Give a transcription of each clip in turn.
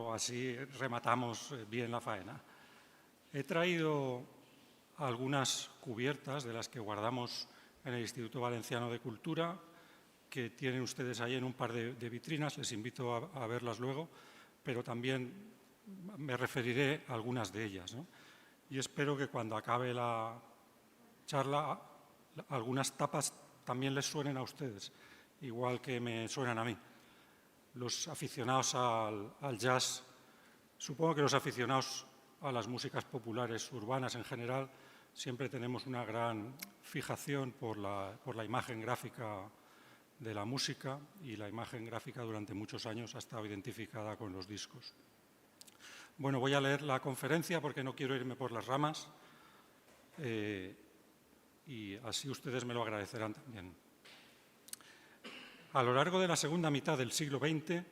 Así rematamos bien la faena. He traído algunas cubiertas de las que guardamos en el Instituto Valenciano de Cultura, que tienen ustedes ahí en un par de vitrinas. Les invito a verlas luego, pero también me referiré a algunas de ellas, ¿no? Y espero que cuando acabe la charla algunas tapas también les suenen a ustedes, igual que me suenan a mí. Los aficionados al jazz, supongo que los aficionados a las músicas populares urbanas en general, siempre tenemos una gran fijación por la imagen gráfica de la música, y la imagen gráfica durante muchos años ha estado identificada con los discos. Bueno, voy a leer la conferencia porque no quiero irme por las ramas y así ustedes me lo agradecerán también. A lo largo de la segunda mitad del siglo XX,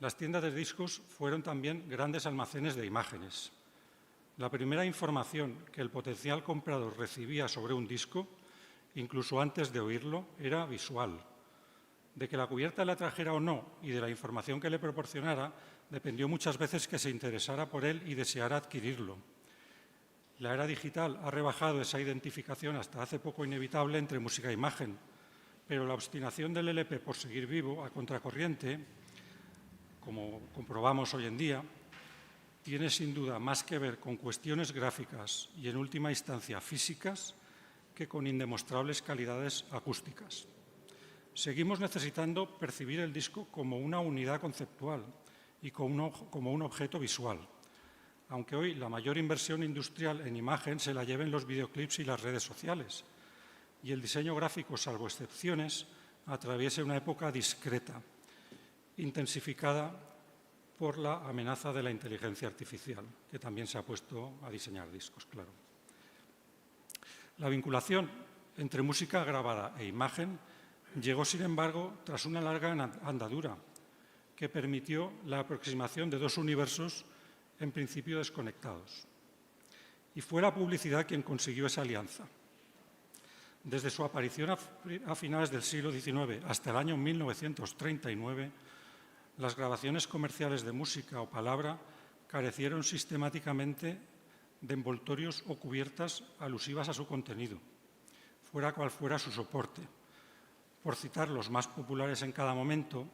las tiendas de discos fueron también grandes almacenes de imágenes. La primera información que el potencial comprador recibía sobre un disco, incluso antes de oírlo, era visual. De que la cubierta le atrajera o no y de la información que le proporcionara, dependió muchas veces que se interesara por él y deseara adquirirlo. La era digital ha rebajado esa identificación hasta hace poco inevitable entre música e imagen, pero la obstinación del LP por seguir vivo a contracorriente, como comprobamos hoy en día, tiene sin duda más que ver con cuestiones gráficas y en última instancia físicas que con indemostrables calidades acústicas. Seguimos necesitando percibir el disco como una unidad conceptual y como un objeto visual, aunque hoy la mayor inversión industrial en imagen se la lleven los videoclips y las redes sociales, y el diseño gráfico, salvo excepciones, atraviesa una época discreta, intensificada por la amenaza de la inteligencia artificial, que también se ha puesto a diseñar discos, claro. La vinculación entre música grabada e imagen llegó, sin embargo, tras una larga andadura que permitió la aproximación de dos universos en principio desconectados. Y fue la publicidad quien consiguió esa alianza. Desde su aparición a finales del siglo XIX hasta el año 1939, las grabaciones comerciales de música o palabra carecieron sistemáticamente de envoltorios o cubiertas alusivas a su contenido, fuera cual fuera su soporte. Por citar los más populares en cada momento,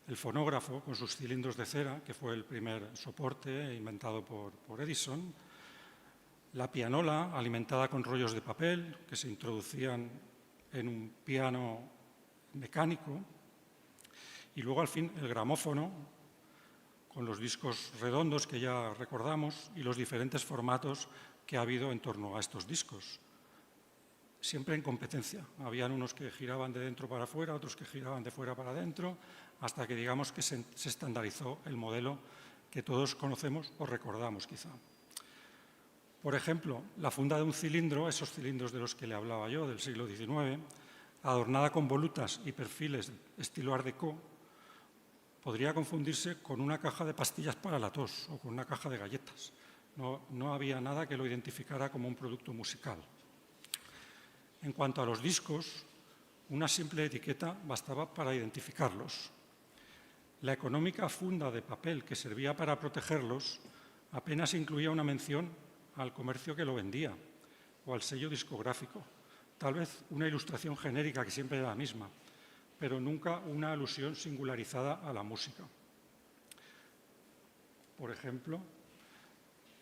el fonógrafo con sus cilindros de cera, que fue el primer soporte inventado por Edison, la pianola alimentada con rollos de papel que se introducían en un piano mecánico, y luego al fin el gramófono con los discos redondos que ya recordamos y los diferentes formatos que ha habido en torno a estos discos. Siempre en competencia. Habían unos que giraban de dentro para afuera, otros que giraban de fuera para adentro, hasta que digamos que se estandarizó el modelo que todos conocemos o recordamos quizá. Por ejemplo, la funda de un cilindro, esos cilindros de los que le hablaba yo, del siglo XIX, adornada con volutas y perfiles estilo Art Deco, podría confundirse con una caja de pastillas para la tos o con una caja de galletas. No había nada que lo identificara como un producto musical. En cuanto a los discos, una simple etiqueta bastaba para identificarlos. La económica funda de papel que servía para protegerlos apenas incluía una mención al comercio que lo vendía o al sello discográfico, tal vez una ilustración genérica que siempre era la misma, pero nunca una alusión singularizada a la música. Por ejemplo,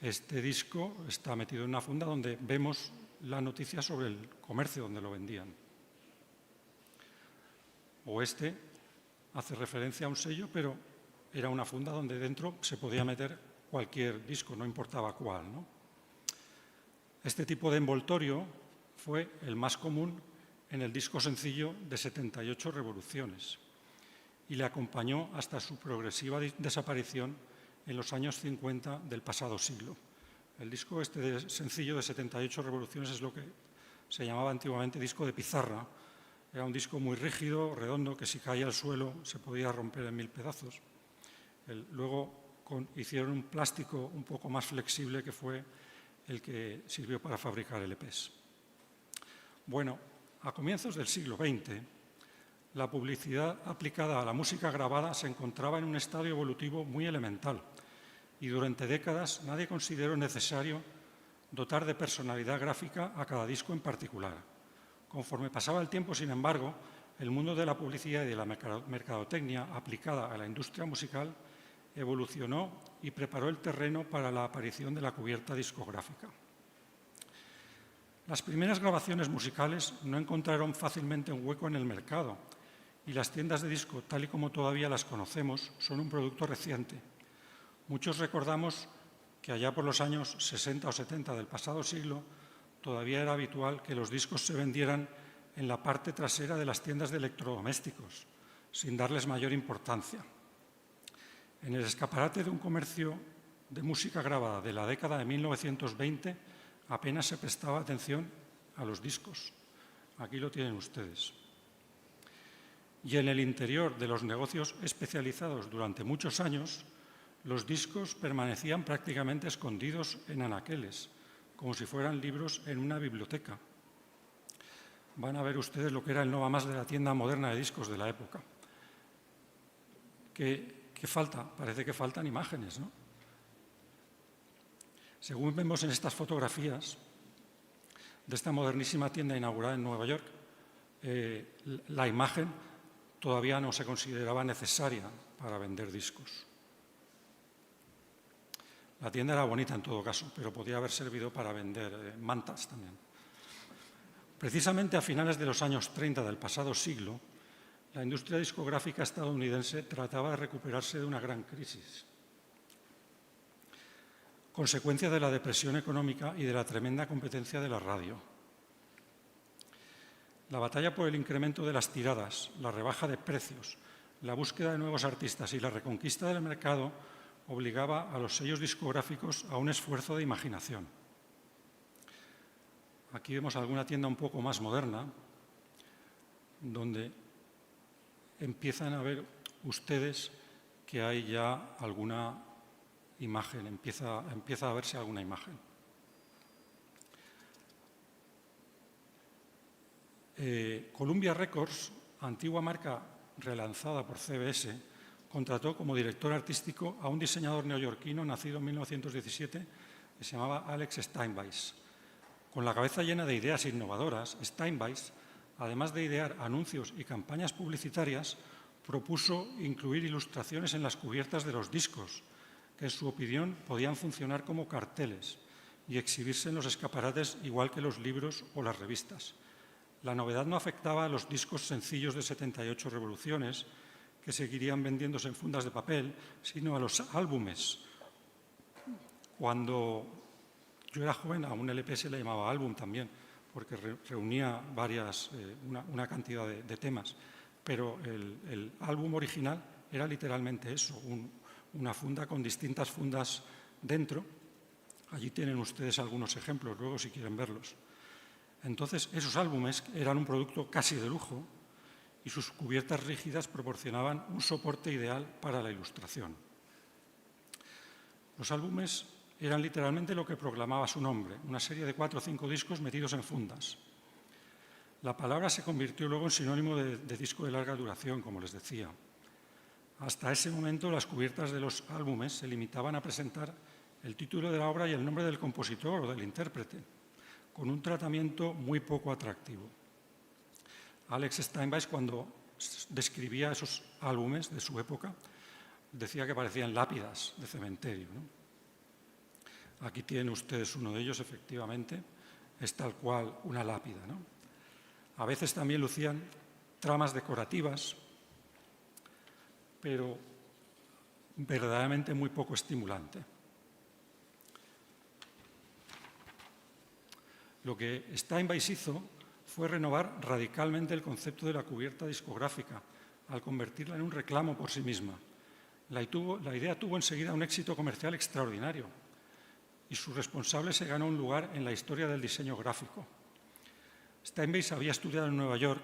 este disco está metido en una funda donde vemos la noticia sobre el comercio donde lo vendían. O este hace referencia a un sello, pero era una funda donde dentro se podía meter cualquier disco, no importaba cuál, ¿no? Este tipo de envoltorio fue el más común en el disco sencillo de 78 revoluciones y le acompañó hasta su progresiva desaparición en los años 50 del pasado siglo. El disco este sencillo de 78 revoluciones es lo que se llamaba antiguamente disco de pizarra. Era un disco muy rígido, redondo, que si caía al suelo se podía romper en 1000 pedazos. Luego hicieron un plástico un poco más flexible que fue el que sirvió para fabricar LPs. Bueno, a comienzos del siglo XX, la publicidad aplicada a la música grabada se encontraba en un estadio evolutivo muy elemental y durante décadas nadie consideró necesario dotar de personalidad gráfica a cada disco en particular. Conforme pasaba el tiempo, sin embargo, el mundo de la publicidad y de la mercadotecnia aplicada a la industria musical evolucionó y preparó el terreno para la aparición de la cubierta discográfica. Las primeras grabaciones musicales no encontraron fácilmente un hueco en el mercado y las tiendas de disco, tal y como todavía las conocemos, son un producto reciente. Muchos recordamos que allá por los años 60 o 70 del pasado siglo todavía era habitual que los discos se vendieran en la parte trasera de las tiendas de electrodomésticos, sin darles mayor importancia. En el escaparate de un comercio de música grabada de la década de 1920 apenas se prestaba atención a los discos. Aquí lo tienen ustedes. Y en el interior de los negocios especializados durante muchos años, los discos permanecían prácticamente escondidos en anaqueles, como si fueran libros en una biblioteca. Van a ver ustedes lo que era el no va más de la tienda moderna de discos de la época. ¿Qué falta? Parece que faltan imágenes, ¿no? Según vemos en estas fotografías de esta modernísima tienda inaugurada en Nueva York, la imagen todavía no se consideraba necesaria para vender discos. La tienda era bonita en todo caso, pero podía haber servido para vender mantas también. Precisamente a finales de los años 30 del pasado siglo, la industria discográfica estadounidense trataba de recuperarse de una gran crisis, consecuencia de la depresión económica y de la tremenda competencia de la radio. La batalla por el incremento de las tiradas, la rebaja de precios, la búsqueda de nuevos artistas y la reconquista del mercado obligaba a los sellos discográficos a un esfuerzo de imaginación. Aquí vemos alguna tienda un poco más moderna, donde empiezan a ver ustedes que hay ya alguna imagen, empieza a verse alguna imagen. Columbia Records, antigua marca relanzada por CBS, contrató como director artístico a un diseñador neoyorquino nacido en 1917 que se llamaba Alex Steinweiss. Con la cabeza llena de ideas innovadoras, Steinweiss, además de idear anuncios y campañas publicitarias, propuso incluir ilustraciones en las cubiertas de los discos, que en su opinión podían funcionar como carteles y exhibirse en los escaparates igual que los libros o las revistas. La novedad no afectaba a los discos sencillos de 78 revoluciones, que seguirían vendiéndose en fundas de papel, sino a los álbumes. Cuando yo era joven, a un LP se le llamaba álbum también, porque reunía una cantidad de temas. Pero el álbum original era literalmente eso, una funda con distintas fundas dentro. Allí tienen ustedes algunos ejemplos, luego si quieren verlos. Entonces, esos álbumes eran un producto casi de lujo y sus cubiertas rígidas proporcionaban un soporte ideal para la ilustración. Los álbumes eran literalmente lo que proclamaba su nombre, una serie de 4 o 5 discos metidos en fundas. La palabra se convirtió luego en sinónimo de disco de larga duración, como les decía. Hasta ese momento, las cubiertas de los álbumes se limitaban a presentar el título de la obra y el nombre del compositor o del intérprete, con un tratamiento muy poco atractivo. Alex Steinweiss, cuando describía esos álbumes de su época, decía que parecían lápidas de cementerio, ¿no? Aquí tienen ustedes uno de ellos, efectivamente, es tal cual una lápida, ¿no? A veces también lucían tramas decorativas, pero verdaderamente muy poco estimulante. Lo que Steinweiss hizo fue renovar radicalmente el concepto de la cubierta discográfica, al convertirla en un reclamo por sí misma. La idea tuvo enseguida un éxito comercial extraordinario y su responsable se ganó un lugar en la historia del diseño gráfico. Steinweiss había estudiado en Nueva York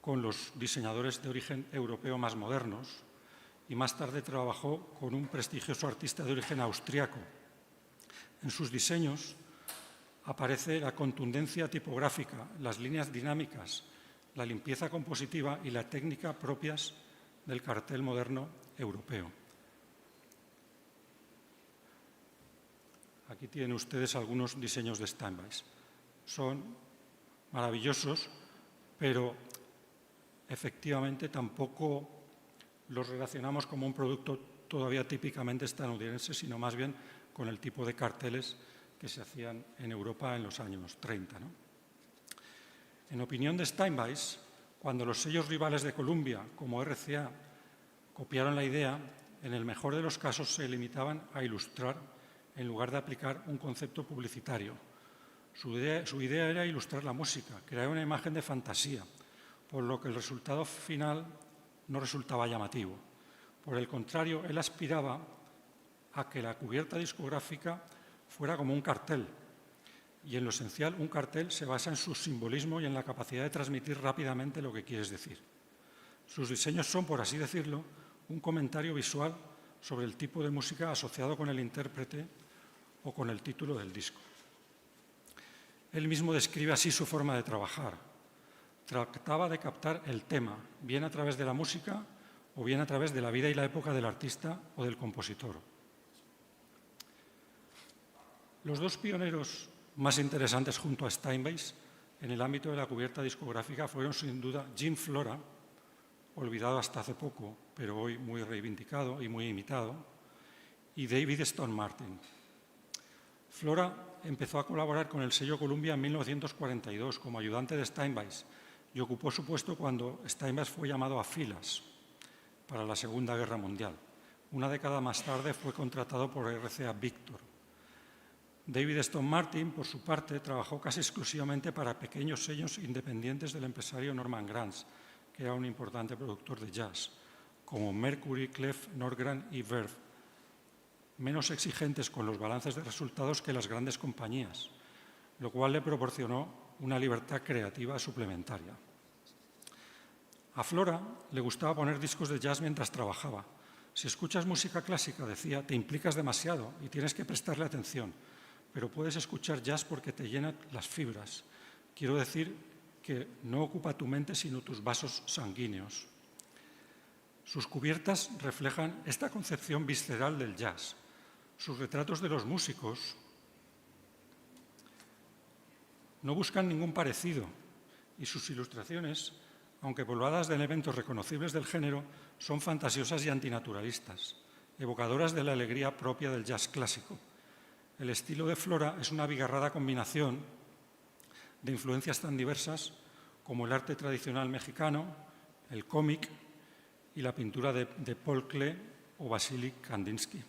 con los diseñadores de origen europeo más modernos y más tarde trabajó con un prestigioso artista de origen austriaco. En sus diseños aparece la contundencia tipográfica, las líneas dinámicas, la limpieza compositiva y la técnica propias del cartel moderno europeo. Aquí tienen ustedes algunos diseños de Steinbeis. Son maravillosos, pero efectivamente tampoco los relacionamos como un producto todavía típicamente estadounidense, sino más bien con el tipo de carteles que se hacían en Europa en los años 30, ¿no? En opinión de Steinbeis, cuando los sellos rivales de Columbia, como RCA, copiaron la idea, en el mejor de los casos se limitaban a ilustrar en lugar de aplicar un concepto publicitario. Su idea era ilustrar la música, crear una imagen de fantasía, por lo que el resultado final no resultaba llamativo. Por el contrario, él aspiraba a que la cubierta discográfica fuera como un cartel. Y en lo esencial, un cartel se basa en su simbolismo y en la capacidad de transmitir rápidamente lo que quieres decir. Sus diseños son, por así decirlo, un comentario visual sobre el tipo de música asociado con el intérprete o con el título del disco. Él mismo describe así su forma de trabajar. Trataba de captar el tema, bien a través de la música o bien a través de la vida y la época del artista o del compositor. Los dos pioneros más interesantes junto a Steinbeis en el ámbito de la cubierta discográfica fueron sin duda Jim Flora, olvidado hasta hace poco, pero hoy muy reivindicado y muy imitado, y David Stone Martin. Flora empezó a colaborar con el sello Columbia en 1942 como ayudante de Steinbeis y ocupó su puesto cuando Steinbeis fue llamado a filas para la Segunda Guerra Mundial. Una década más tarde fue contratado por RCA Victor. David Stone Martin, por su parte, trabajó casi exclusivamente para pequeños sellos independientes del empresario Norman Granz, que era un importante productor de jazz, como Mercury, Clef, Nordgren y Verve, menos exigentes con los balances de resultados que las grandes compañías, lo cual le proporcionó una libertad creativa suplementaria. A Flora le gustaba poner discos de jazz mientras trabajaba. Si escuchas música clásica, decía, te implicas demasiado y tienes que prestarle atención, pero puedes escuchar jazz porque te llena las fibras. Quiero decir que no ocupa tu mente sino tus vasos sanguíneos. Sus cubiertas reflejan esta concepción visceral del jazz. Sus retratos de los músicos no buscan ningún parecido y sus ilustraciones, aunque pobladas de elementos reconocibles del género, son fantasiosas y antinaturalistas, evocadoras de la alegría propia del jazz clásico. El estilo de Flora es una abigarrada combinación de influencias tan diversas como el arte tradicional mexicano, el cómic y la pintura de Paul Klee o Vasily Kandinsky.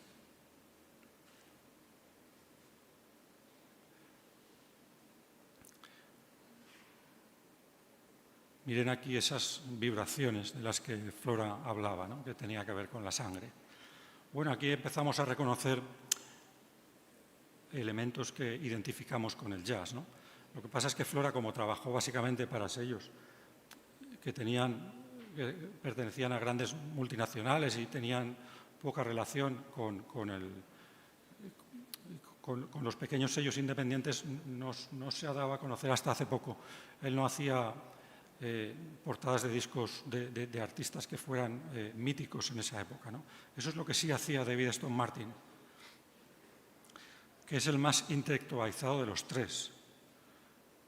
Miren aquí esas vibraciones de las que Flora hablaba, ¿no? Que tenía que ver con la sangre. Bueno, aquí empezamos a reconocer elementos que identificamos con el jazz, ¿no? Lo que pasa es que Flora, como trabajó básicamente para sellos que pertenecían a grandes multinacionales y tenían poca relación con los pequeños sellos independientes, no se ha dado a conocer hasta hace poco. Él no hacía portadas de discos de artistas que fueran míticos en esa época, ¿no? Eso es lo que sí hacía David Stone Martin, que es el más intelectualizado de los tres.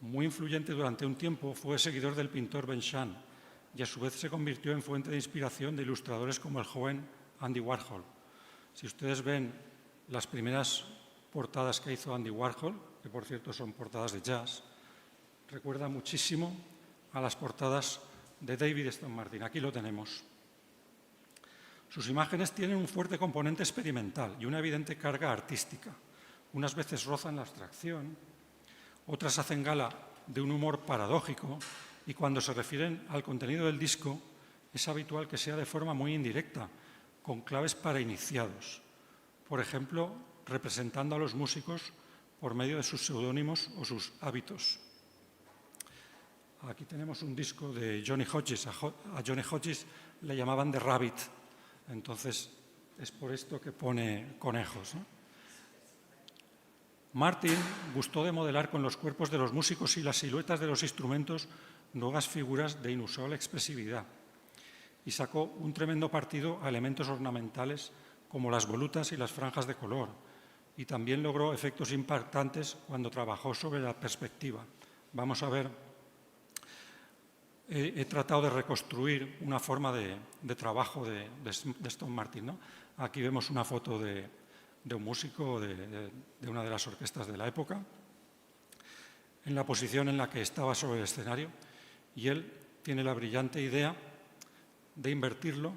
Muy influyente durante un tiempo, fue seguidor del pintor Ben Shahn y a su vez se convirtió en fuente de inspiración de ilustradores como el joven Andy Warhol. Si ustedes ven las primeras portadas que hizo Andy Warhol, que por cierto son portadas de jazz, recuerda muchísimo a las portadas de David Stone Martin. Aquí lo tenemos. Sus imágenes tienen un fuerte componente experimental y una evidente carga artística. Unas veces rozan la abstracción, otras hacen gala de un humor paradójico y cuando se refieren al contenido del disco es habitual que sea de forma muy indirecta, con claves para iniciados. Por ejemplo, representando a los músicos por medio de sus seudónimos o sus hábitos. Aquí tenemos un disco de Johnny Hodges. A Johnny Hodges le llamaban The Rabbit, entonces es por esto que pone conejos, ¿no? Martin gustó de modelar con los cuerpos de los músicos y las siluetas de los instrumentos nuevas figuras de inusual expresividad y sacó un tremendo partido a elementos ornamentales como las volutas y las franjas de color, y también logró efectos impactantes cuando trabajó sobre la perspectiva. Vamos a ver, he tratado de reconstruir una forma de trabajo de Stone Martin, ¿no? Aquí vemos una foto de un músico de una de las orquestas de la época, en la posición en la que estaba sobre el escenario, y él tiene la brillante idea de invertirlo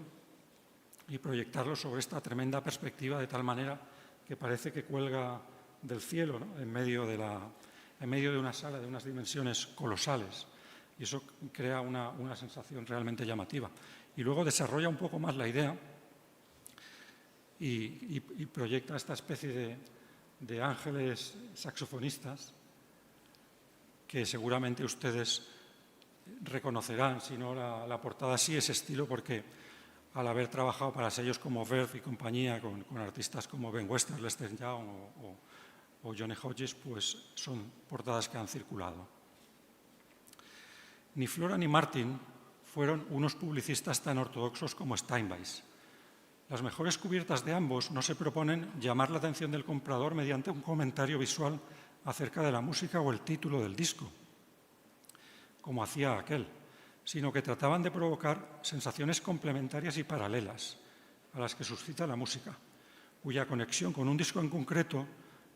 y proyectarlo sobre esta tremenda perspectiva de tal manera que parece que cuelga del cielo, ¿no? en medio de una sala de unas dimensiones colosales, y eso crea una sensación realmente llamativa. Y luego desarrolla un poco más la idea y proyecta esta especie de ángeles saxofonistas que seguramente ustedes reconocerán, si no la portada sí, ese estilo, porque al haber trabajado para sellos como Verve y compañía, con artistas como Ben Webster, Lester Young o Johnny Hodges, pues son portadas que han circulado. Ni Flora ni Martin fueron unos publicistas tan ortodoxos como Steinway. Las mejores cubiertas de ambos no se proponen llamar la atención del comprador mediante un comentario visual acerca de la música o el título del disco, como hacía aquel, sino que trataban de provocar sensaciones complementarias y paralelas a las que suscita la música, cuya conexión con un disco en concreto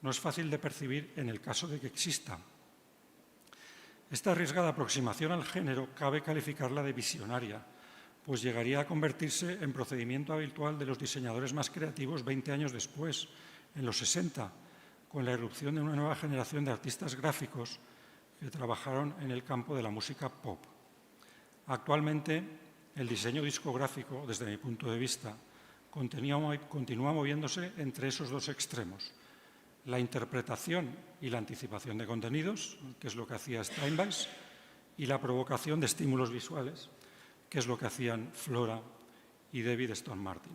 no es fácil de percibir en el caso de que exista. Esta arriesgada aproximación al género cabe calificarla de visionaria, pues llegaría a convertirse en procedimiento habitual de los diseñadores más creativos 20 años después, en los 60, con la irrupción de una nueva generación de artistas gráficos que trabajaron en el campo de la música pop. Actualmente, el diseño discográfico, desde mi punto de vista, continúa moviéndose entre esos dos extremos: la interpretación y la anticipación de contenidos, que es lo que hacía Steinway, y la provocación de estímulos visuales, que es lo que hacían Flora y David Stone Martin.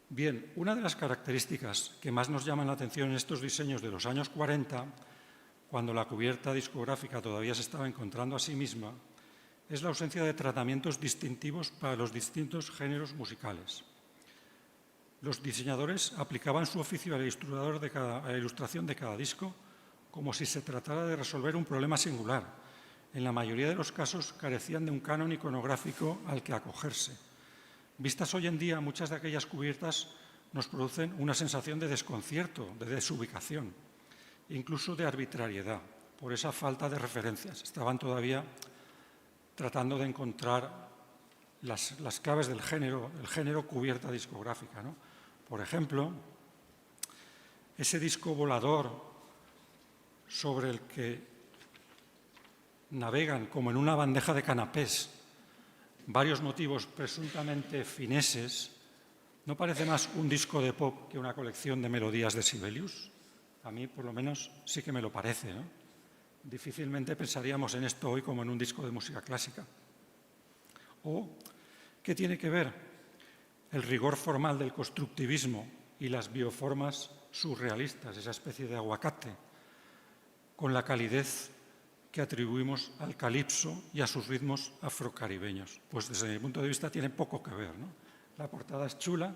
Bien, una de las características que más nos llaman la atención en estos diseños de los años 40, cuando la cubierta discográfica todavía se estaba encontrando a sí misma, es la ausencia de tratamientos distintivos para los distintos géneros musicales. Los diseñadores aplicaban su oficio a la ilustración de cada disco como si se tratara de resolver un problema singular. En la mayoría de los casos carecían de un canon iconográfico al que acogerse. Vistas hoy en día, muchas de aquellas cubiertas nos producen una sensación de desconcierto, de desubicación, incluso de arbitrariedad, por esa falta de referencias. Estaban todavía tratando de encontrar las claves del género, el género cubierta discográfica, ¿no? Por ejemplo, ese disco volador sobre el que navegan como en una bandeja de canapés varios motivos presuntamente fineses, ¿no parece más un disco de pop que una colección de melodías de Sibelius? A mí, por lo menos, sí que me lo parece, ¿no? Difícilmente pensaríamos en esto hoy como en un disco de música clásica. ¿O qué tiene que ver el rigor formal del constructivismo y las bioformas surrealistas, esa especie de aguacate, con la calidez que atribuimos al calipso y a sus ritmos afrocaribeños? Pues desde mi punto de vista tiene poco que ver, ¿no? La portada es chula,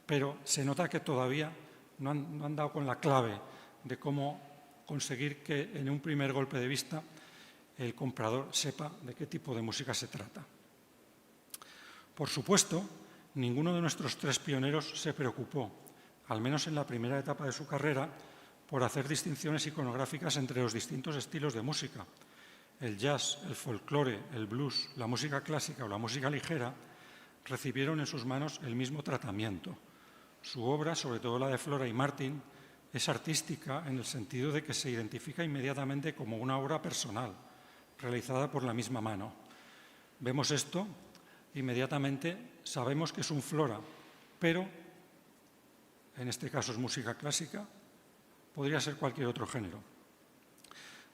pero se nota que todavía no han dado con la clave de cómo conseguir que en un primer golpe de vista el comprador sepa de qué tipo de música se trata. Por supuesto, ninguno de nuestros tres pioneros se preocupó, al menos en la primera etapa de su carrera, por hacer distinciones iconográficas entre los distintos estilos de música. El jazz, el folclore, el blues, la música clásica o la música ligera recibieron en sus manos el mismo tratamiento. Su obra, sobre todo la de Flora y Martin, es artística en el sentido de que se identifica inmediatamente como una obra personal, realizada por la misma mano. Vemos esto, inmediatamente sabemos que es un Flora, pero, en este caso es música clásica, podría ser cualquier otro género.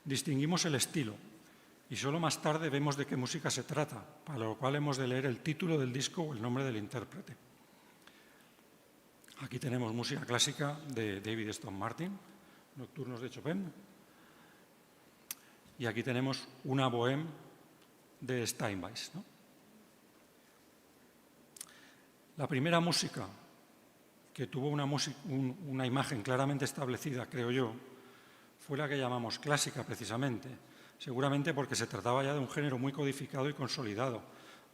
Distinguimos el estilo y solo más tarde vemos de qué música se trata, para lo cual hemos de leer el título del disco o el nombre del intérprete. Aquí tenemos música clásica de David Stone Martin, Nocturnos de Chopin. y aquí tenemos una Bohème de Steinway, ¿no? La primera música que tuvo una imagen claramente establecida, creo yo, fue la que llamamos clásica, precisamente, seguramente porque se trataba ya de un género muy codificado y consolidado,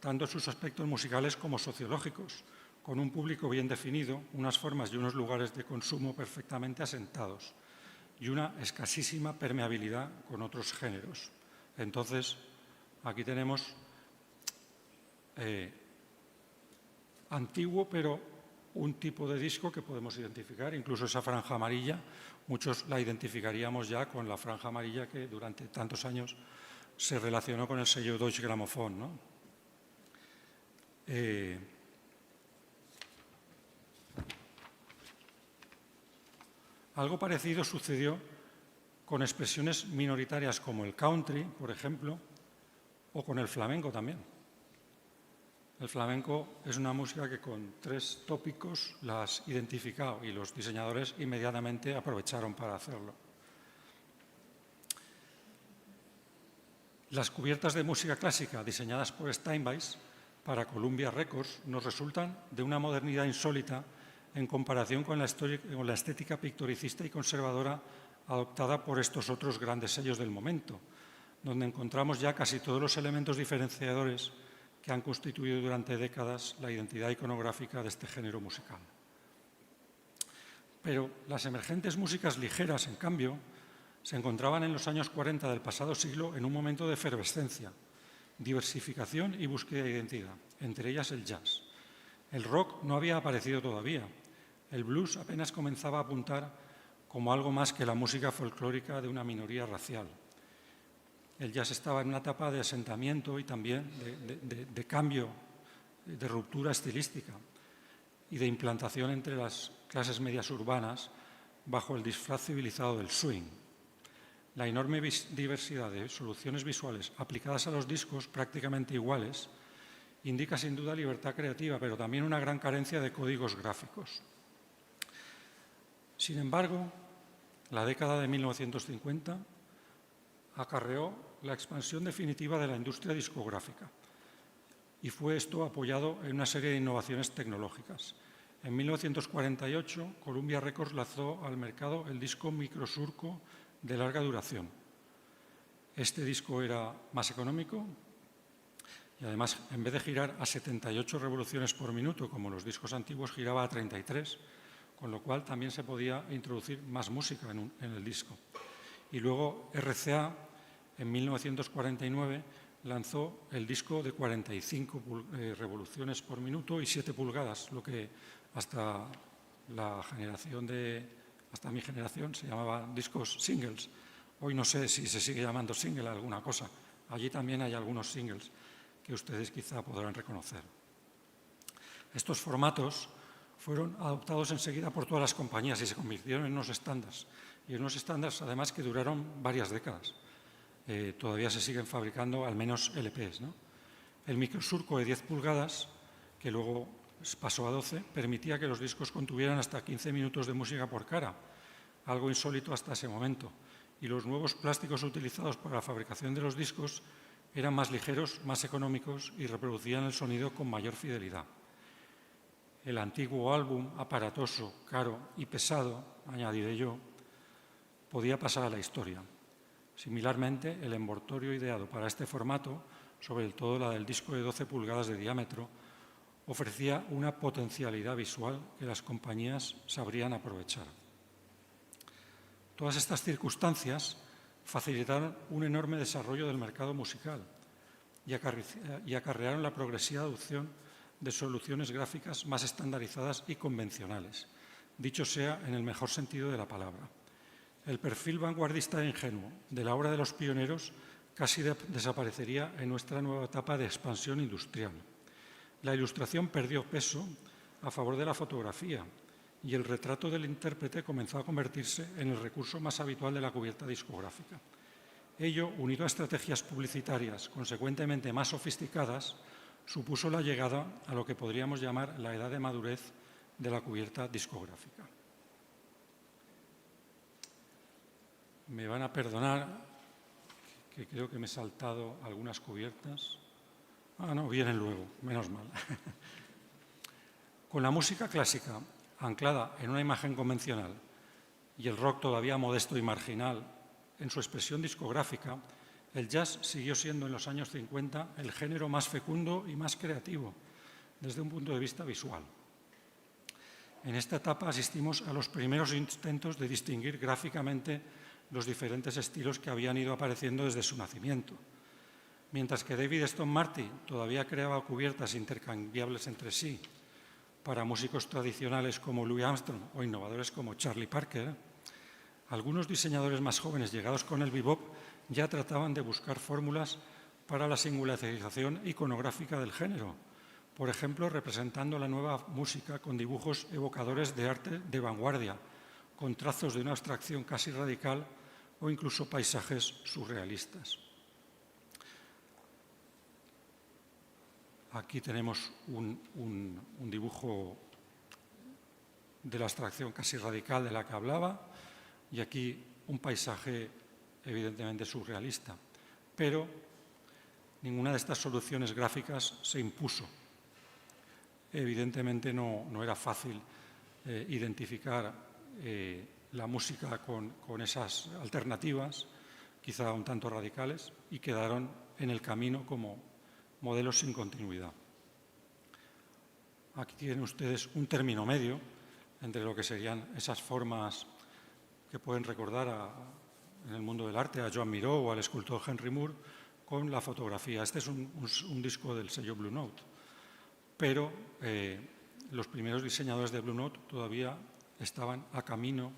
tanto en sus aspectos musicales como sociológicos, con un público bien definido, unas formas y unos lugares de consumo perfectamente asentados y una escasísima permeabilidad con otros géneros. Entonces, aquí tenemos antiguo, pero un tipo de disco que podemos identificar, incluso esa franja amarilla, muchos la identificaríamos ya con la franja amarilla que durante tantos años se relacionó con el sello Deutsche Grammophon, ¿no? Algo parecido sucedió con expresiones minoritarias como el country, por ejemplo, o con el flamenco también. El flamenco es una música que con 3 tópicos la has identificado y los diseñadores inmediatamente aprovecharon para hacerlo. Las cubiertas de música clásica diseñadas por Steinway para Columbia Records nos resultan de una modernidad insólita en comparación con la estética pictoricista y conservadora adoptada por estos otros grandes sellos del momento, donde encontramos ya casi todos los elementos diferenciadores que han constituido durante décadas la identidad iconográfica de este género musical. Pero las emergentes músicas ligeras, en cambio, se encontraban en los años 40 del pasado siglo en un momento de efervescencia, diversificación y búsqueda de identidad, entre ellas el jazz. El rock no había aparecido todavía. El blues apenas comenzaba a apuntar como algo más que la música folclórica de una minoría racial. El jazz estaba en una etapa de asentamiento y también de cambio, de ruptura estilística y de implantación entre las clases medias urbanas bajo el disfraz civilizado del swing. La enorme diversidad de soluciones visuales aplicadas a los discos prácticamente iguales indica sin duda libertad creativa, pero también una gran carencia de códigos gráficos. Sin embargo, la década de 1950 acarreó la expansión definitiva de la industria discográfica y fue esto apoyado en una serie de innovaciones tecnológicas. En 1948, Columbia Records lanzó al mercado el disco microsurco de larga duración. Este disco era más económico y además, en vez de girar a 78 revoluciones por minuto, como los discos antiguos, giraba a 33, con lo cual también se podía introducir más música en el disco. Y luego RCA, en 1949, lanzó el disco de 45 revoluciones por minuto y 7 pulgadas, lo que hasta mi generación se llamaba discos singles. Hoy no sé si se sigue llamando single alguna cosa. Allí también hay algunos singles que ustedes quizá podrán reconocer. Estos formatos fueron adoptados enseguida por todas las compañías y se convirtieron en unos estándares. Y en unos estándares, además, que duraron varias décadas. Todavía se siguen fabricando al menos LPs, ¿no? El microsurco de 10 pulgadas, que luego pasó a 12, permitía que los discos contuvieran hasta 15 minutos de música por cara, algo insólito hasta ese momento. Y los nuevos plásticos utilizados para la fabricación de los discos eran más ligeros, más económicos y reproducían el sonido con mayor fidelidad. El antiguo álbum, aparatoso, caro y pesado, añadiré yo, podía pasar a la historia. Similarmente, el envoltorio ideado para este formato, sobre todo la del disco de 12 pulgadas de diámetro, ofrecía una potencialidad visual que las compañías sabrían aprovechar. Todas estas circunstancias facilitaron un enorme desarrollo del mercado musical y acarrearon la progresiva adopción de soluciones gráficas más estandarizadas y convencionales, dicho sea en el mejor sentido de la palabra. El perfil vanguardista e ingenuo de la obra de los pioneros casi desaparecería en nuestra nueva etapa de expansión industrial. La ilustración perdió peso a favor de la fotografía y el retrato del intérprete comenzó a convertirse en el recurso más habitual de la cubierta discográfica. Ello, unido a estrategias publicitarias consecuentemente más sofisticadas, supuso la llegada a lo que podríamos llamar la edad de madurez de la cubierta discográfica. Me van a perdonar que creo que me he saltado algunas cubiertas. Ah, no, vienen luego, menos mal. Con la música clásica anclada en una imagen convencional y el rock todavía modesto y marginal en su expresión discográfica, el jazz siguió siendo en los años 50 el género más fecundo y más creativo desde un punto de vista visual. En esta etapa asistimos a los primeros intentos de distinguir gráficamente los diferentes estilos que habían ido apareciendo desde su nacimiento. Mientras que David Stone Marty todavía creaba cubiertas intercambiables entre sí para músicos tradicionales como Louis Armstrong o innovadores como Charlie Parker, algunos diseñadores más jóvenes llegados con el bebop ya trataban de buscar fórmulas para la singularización iconográfica del género, por ejemplo, representando la nueva música con dibujos evocadores de arte de vanguardia, con trazos de una abstracción casi radical o incluso paisajes surrealistas. Aquí tenemos un dibujo de la abstracción casi radical de la que hablaba y aquí un paisaje evidentemente surrealista. Pero ninguna de estas soluciones gráficas se impuso. Evidentemente no era fácil identificar la música con esas alternativas, quizá un tanto radicales, y quedaron en el camino como modelos sin continuidad. Aquí tienen ustedes un término medio entre lo que serían esas formas que pueden recordar en el mundo del arte a Joan Miró o al escultor Henry Moore con la fotografía. Este es un disco del sello Blue Note, pero los primeros diseñadores de Blue Note todavía estaban a camino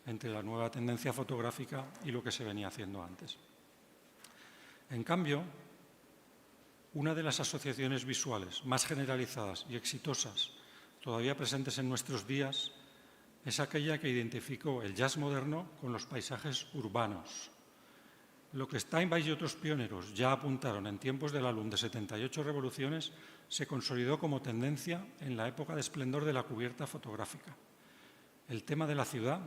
entre la nueva tendencia fotográfica y lo que se venía haciendo antes. En cambio, una de las asociaciones visuales más generalizadas y exitosas todavía presentes en nuestros días es aquella que identificó el jazz moderno con los paisajes urbanos. Lo que Steinway y otros pioneros ya apuntaron en tiempos del álbum de 78 revoluciones se consolidó como tendencia en la época de esplendor de la cubierta fotográfica. El tema de la ciudad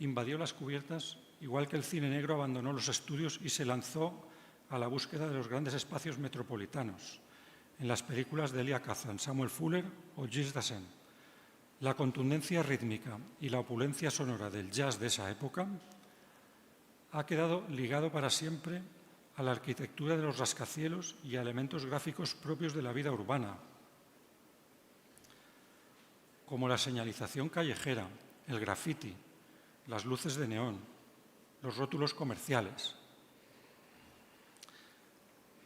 invadió las cubiertas, igual que el cine negro abandonó los estudios y se lanzó a la búsqueda de los grandes espacios metropolitanos, en las películas de Elia Kazan, Samuel Fuller o Gilles Dassin. La contundencia rítmica y la opulencia sonora del jazz de esa época ha quedado ligado para siempre a la arquitectura de los rascacielos y a elementos gráficos propios de la vida urbana, como la señalización callejera, el graffiti, las luces de neón, los rótulos comerciales.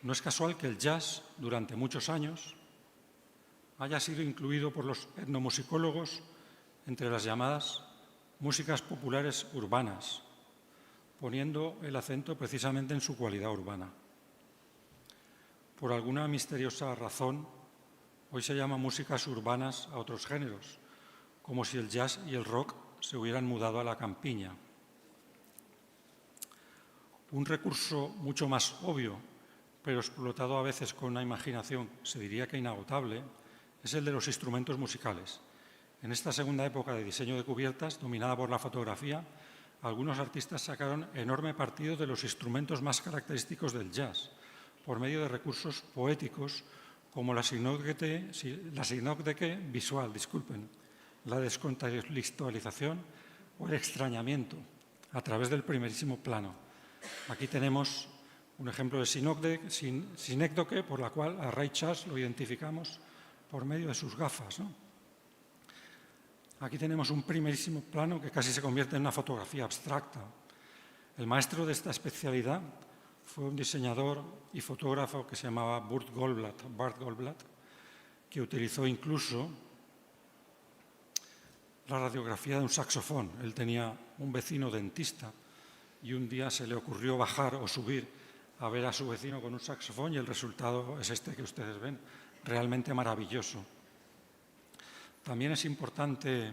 No es casual que el jazz, durante muchos años, haya sido incluido por los etnomusicólogos entre las llamadas músicas populares urbanas, poniendo el acento precisamente en su cualidad urbana. Por alguna misteriosa razón, hoy se llama músicas urbanas a otros géneros, como si el jazz y el rock se hubieran mudado a la campiña. Un recurso mucho más obvio, pero explotado a veces con una imaginación, se diría que inagotable, es el de los instrumentos musicales. En esta segunda época de diseño de cubiertas, dominada por la fotografía, algunos artistas sacaron enorme partido de los instrumentos más característicos del jazz, por medio de recursos poéticos como la sinócdeke visual, la descontextualización o el extrañamiento a través del primerísimo plano. Aquí tenemos un ejemplo de sinécdoque, por la cual a Ray Charles lo identificamos por medio de sus gafas, ¿no? Aquí tenemos un primerísimo plano que casi se convierte en una fotografía abstracta. El maestro de esta especialidad fue un diseñador y fotógrafo que se llamaba Bart Goldblatt, que utilizó incluso la radiografía de un saxofón. Él tenía un vecino dentista y un día se le ocurrió bajar o subir a ver a su vecino con un saxofón y el resultado es este que ustedes ven, realmente maravilloso. También es importante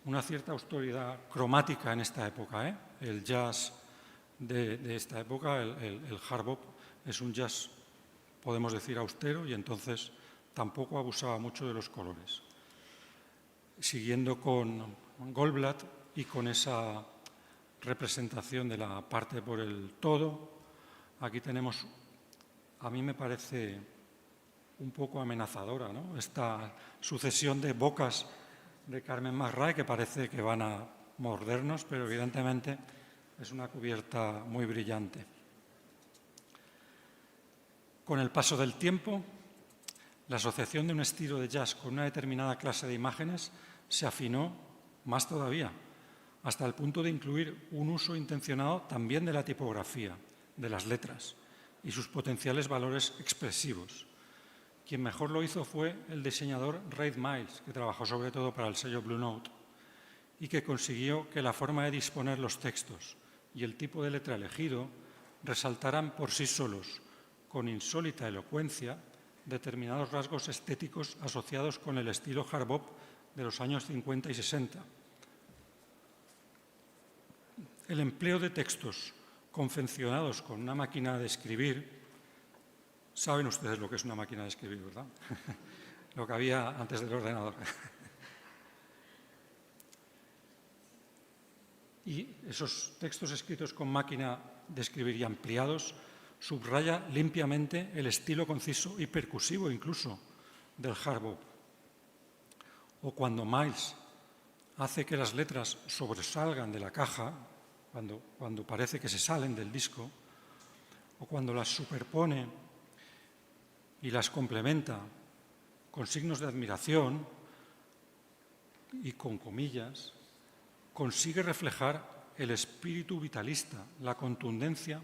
una cierta autoridad cromática en esta época. El jazz de esta época, el hard bop, es un jazz, podemos decir, austero y entonces tampoco abusaba mucho de los colores. Siguiendo con Goldblatt y con esa representación de la parte por el todo, Aquí tenemos, a mí me parece un poco amenazadora, ¿no?, esta sucesión de bocas de Carmen McRae que parece que van a mordernos, pero evidentemente es una cubierta muy brillante. Con el paso del tiempo, la asociación de un estilo de jazz con una determinada clase de imágenes se afinó más todavía, hasta el punto de incluir un uso intencionado también de la tipografía, de las letras y sus potenciales valores expresivos. Quien mejor lo hizo fue el diseñador Reid Miles, que trabajó sobre todo para el sello Blue Note y que consiguió que la forma de disponer los textos y el tipo de letra elegido resaltaran por sí solos, con insólita elocuencia, determinados rasgos estéticos asociados con el estilo hard bop de los años 50 y 60. El empleo de textos confeccionados con una máquina de escribir, saben ustedes lo que es una máquina de escribir, ¿verdad? Lo que había antes del ordenador. Y esos textos escritos con máquina de escribir y ampliados subraya limpiamente el estilo conciso y percusivo incluso del hard bop. O cuando Miles hace que las letras sobresalgan de la caja, cuando parece que se salen del disco, o cuando las superpone y las complementa con signos de admiración y con comillas, consigue reflejar el espíritu vitalista, la contundencia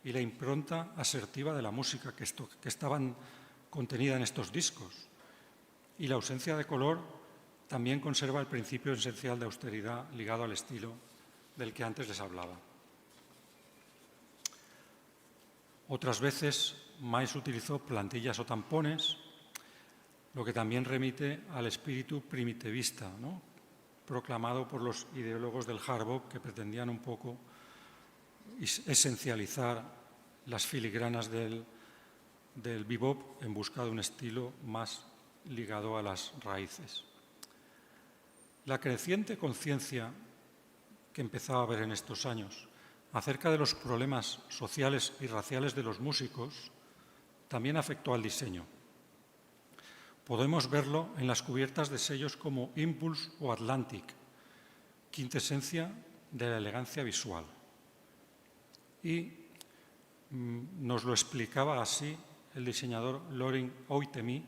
y la impronta asertiva de la música que estaban contenida en estos discos. Y la ausencia de color también conserva el principio esencial de austeridad ligado al estilo del que antes les hablaba. Otras veces, Miles utilizó plantillas o tampones, lo que también remite al espíritu primitivista, ¿no?, proclamado por los ideólogos del hard bop que pretendían un poco esencializar las filigranas del bebop en busca de un estilo más ligado a las raíces. La creciente conciencia que empezaba a haber en estos años acerca de los problemas sociales y raciales de los músicos también afectó al diseño. Podemos verlo en las cubiertas de sellos como Impulse o Atlantic, quintesencia de la elegancia visual. Y nos lo explicaba así el diseñador Lorin Outemi,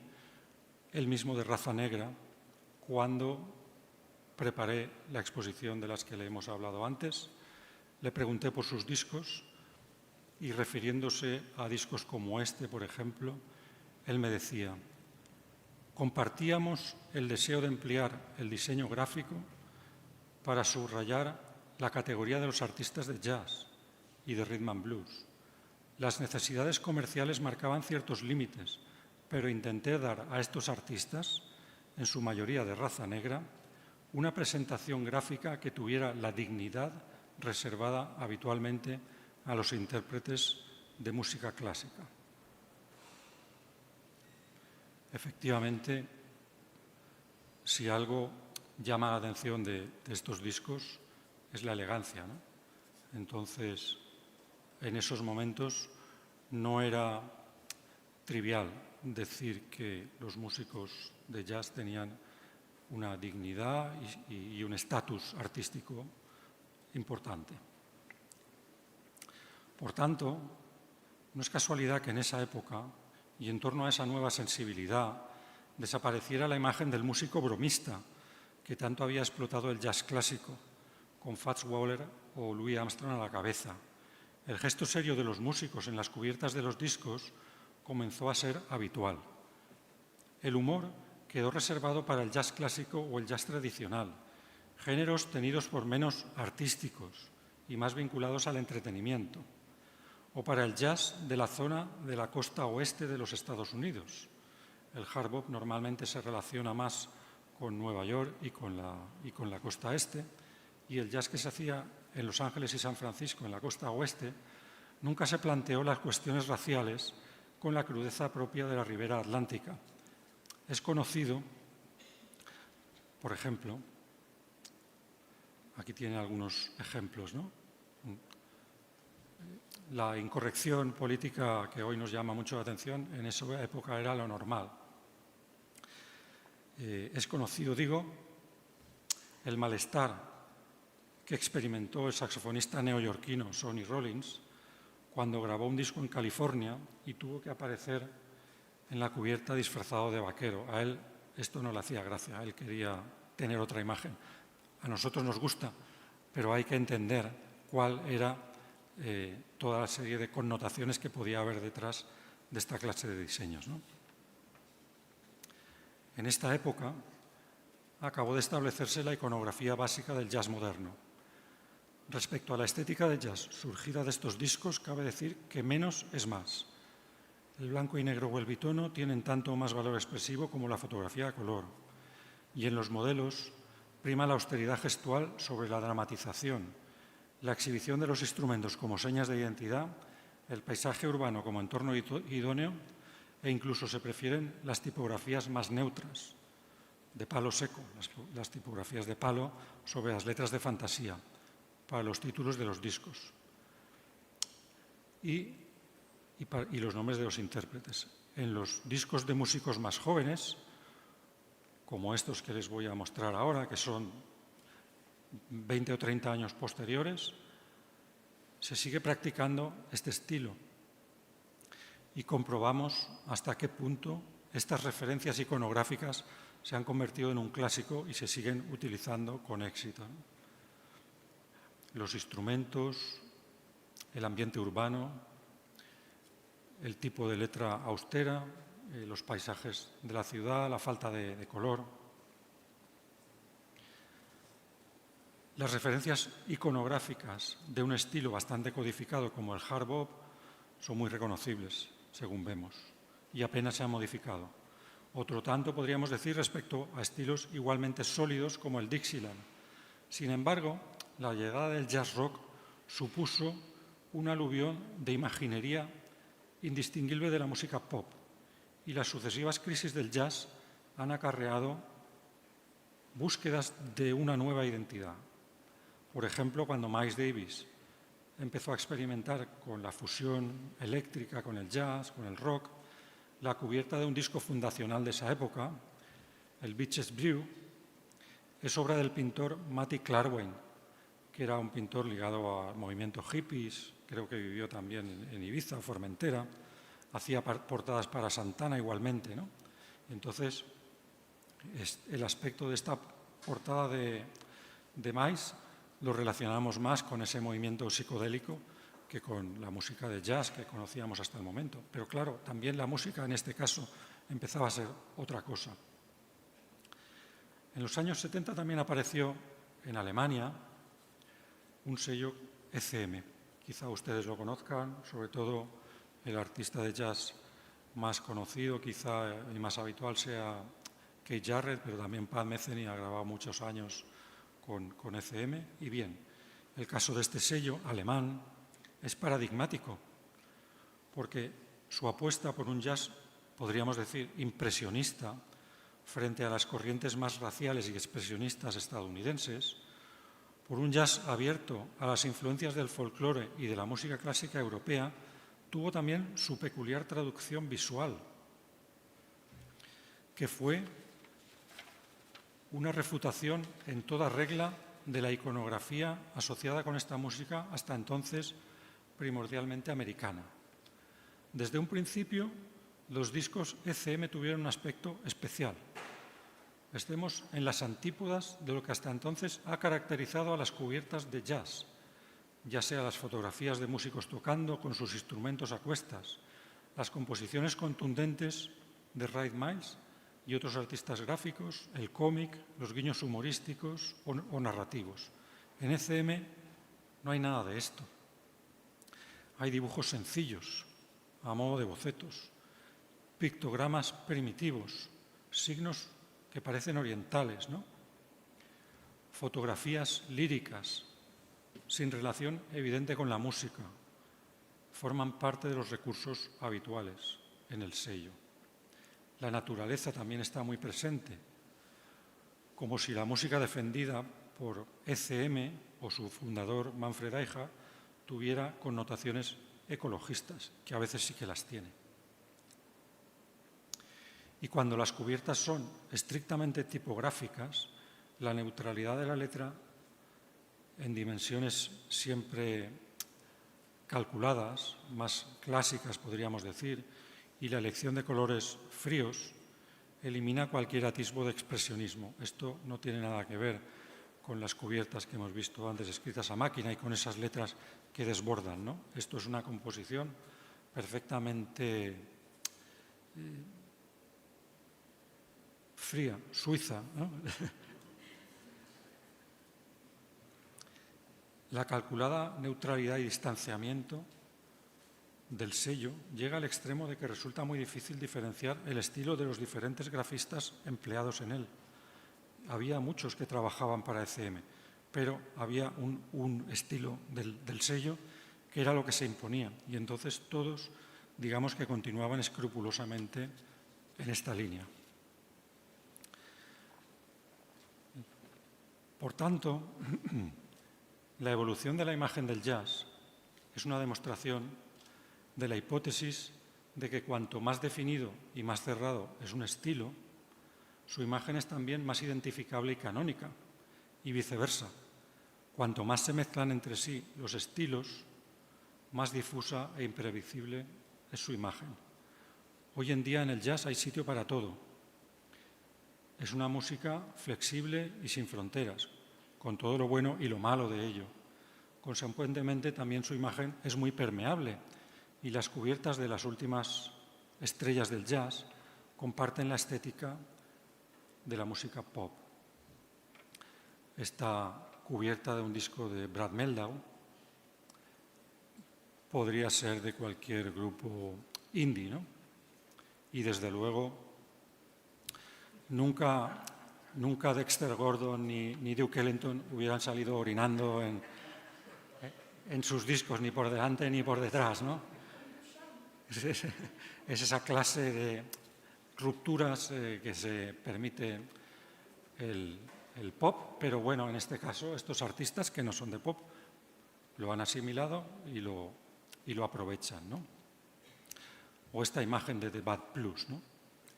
él mismo de raza negra, cuando preparé la exposición de las que le hemos hablado antes. Le pregunté por sus discos y, refiriéndose a discos como este, por ejemplo, él me decía: compartíamos el deseo de emplear el diseño gráfico para subrayar la categoría de los artistas de jazz y de rhythm and blues. Las necesidades comerciales marcaban ciertos límites, pero intenté dar a estos artistas, en su mayoría de raza negra, una presentación gráfica que tuviera la dignidad reservada habitualmente a los intérpretes de música clásica. Efectivamente, si algo llama la atención de estos discos es la elegancia, ¿no? Entonces, en esos momentos no era trivial decir que los músicos de jazz tenían una dignidad y un estatus artístico importante. Por tanto, no es casualidad que en esa época y en torno a esa nueva sensibilidad desapareciera la imagen del músico bromista que tanto había explotado el jazz clásico, con Fats Waller o Louis Armstrong a la cabeza. El gesto serio de los músicos en las cubiertas de los discos comenzó a ser habitual. El humor quedó reservado para el jazz clásico o el jazz tradicional, géneros tenidos por menos artísticos y más vinculados al entretenimiento, o para el jazz de la zona de la costa oeste de los Estados Unidos. El hard bop normalmente se relaciona más con Nueva York y con la costa este, y el jazz que se hacía en Los Ángeles y San Francisco, en la costa oeste, nunca se planteó las cuestiones raciales con la crudeza propia de la ribera atlántica. Es conocido, por ejemplo, aquí tiene algunos ejemplos, ¿no? la incorrección política que hoy nos llama mucho la atención, en esa época era lo normal. Es conocido, digo, el malestar que experimentó el saxofonista neoyorquino Sonny Rollins cuando grabó un disco en California y tuvo que aparecer en la cubierta disfrazado de vaquero. A él esto no le hacía gracia, él quería tener otra imagen. A nosotros nos gusta, pero hay que entender cuál era toda la serie de connotaciones que podía haber detrás de esta clase de diseños, ¿no? En esta época acabó de establecerse la iconografía básica del jazz moderno. Respecto a la estética del jazz surgida de estos discos, cabe decir que menos es más. El blanco y negro o el bitono tienen tanto o más valor expresivo como la fotografía a color. Y en los modelos prima la austeridad gestual sobre la dramatización, la exhibición de los instrumentos como señas de identidad, el paisaje urbano como entorno idóneo e incluso se prefieren las tipografías más neutras, de palo seco, las tipografías de palo sobre las letras de fantasía, para los títulos de los discos y los nombres de los intérpretes. En los discos de músicos más jóvenes, como estos que les voy a mostrar ahora, que son 20 o 30 años posteriores, se sigue practicando este estilo y comprobamos hasta qué punto estas referencias iconográficas se han convertido en un clásico y se siguen utilizando con éxito. Los instrumentos, el ambiente urbano, el tipo de letra austera, los paisajes de la ciudad, la falta de color. Las referencias iconográficas de un estilo bastante codificado como el hard bop son muy reconocibles, según vemos, y apenas se han modificado. Otro tanto podríamos decir respecto a estilos igualmente sólidos como el Dixieland. Sin embargo, la llegada del jazz rock supuso un aluvión de imaginería indistinguible de la música pop y las sucesivas crisis del jazz han acarreado búsquedas de una nueva identidad. Por ejemplo, cuando Miles Davis empezó a experimentar con la fusión eléctrica, con el jazz, con el rock, la cubierta de un disco fundacional de esa época, el Beaches Brew, es obra del pintor Matty Clarkwain, que era un pintor ligado al movimiento hippies, creo que vivió también en Ibiza, Formentera, hacía portadas para Santana igualmente, ¿no? Entonces, el aspecto de esta portada de Miles lo relacionamos más con ese movimiento psicodélico que con la música de jazz que conocíamos hasta el momento. Pero claro, también la música en este caso empezaba a ser otra cosa. En los años 70 también apareció en Alemania un sello ECM. Quizá ustedes lo conozcan, sobre todo el artista de jazz más conocido, quizá y más habitual sea Keith Jarrett, pero también Pat Metheny ha grabado muchos años con ECM. Y bien, el caso de este sello alemán es paradigmático, porque su apuesta por un jazz, podríamos decir, impresionista, frente a las corrientes más raciales y expresionistas estadounidenses, por un jazz abierto a las influencias del folclore y de la música clásica europea, tuvo también su peculiar traducción visual, que fue una refutación en toda regla de la iconografía asociada con esta música hasta entonces primordialmente americana. Desde un principio, los discos ECM tuvieron un aspecto especial. Estemos en las antípodas de lo que hasta entonces ha caracterizado a las cubiertas de jazz, ya sea las fotografías de músicos tocando con sus instrumentos a cuestas, las composiciones contundentes de Ray Miles y otros artistas gráficos, el cómic, los guiños humorísticos o narrativos. En ECM no hay nada de esto. Hay dibujos sencillos, a modo de bocetos, pictogramas primitivos, signos que parecen orientales, ¿no? Fotografías líricas, sin relación evidente con la música, forman parte de los recursos habituales en el sello. La naturaleza también está muy presente, como si la música defendida por ECM o su fundador Manfred Eicher tuviera connotaciones ecologistas, que a veces sí que las tiene. Y cuando las cubiertas son estrictamente tipográficas, la neutralidad de la letra en dimensiones siempre calculadas, más clásicas podríamos decir, y la elección de colores fríos elimina cualquier atisbo de expresionismo. Esto no tiene nada que ver con las cubiertas que hemos visto antes escritas a máquina y con esas letras que desbordan, ¿no? Esto es una composición perfectamente fría, suiza, ¿no? La calculada neutralidad y distanciamiento del sello llega al extremo de que resulta muy difícil diferenciar el estilo de los diferentes grafistas empleados en él. Había muchos que trabajaban para ECM, pero había un estilo del sello que era lo que se imponía, y entonces todos, digamos que continuaban escrupulosamente en esta línea. Por tanto, la evolución de la imagen del jazz es una demostración de la hipótesis de que cuanto más definido y más cerrado es un estilo, su imagen es también más identificable y canónica, y viceversa. Cuanto más se mezclan entre sí los estilos, más difusa e imprevisible es su imagen. Hoy en día en el jazz hay sitio para todo. Es una música flexible y sin fronteras, con todo lo bueno y lo malo de ello. Consecuentemente, también su imagen es muy permeable y las cubiertas de las últimas estrellas del jazz comparten la estética de la música pop. Esta cubierta de un disco de Brad Mehldau podría ser de cualquier grupo indie, ¿no? Y desde luego nunca Dexter Gordon ni Duke Ellington hubieran salido orinando en sus discos, ni por delante ni por detrás, ¿no? Es esa clase de rupturas que se permite el pop, pero bueno, en este caso estos artistas que no son de pop lo han asimilado y lo aprovechan, ¿no? O esta imagen de The Bad Blues, ¿no?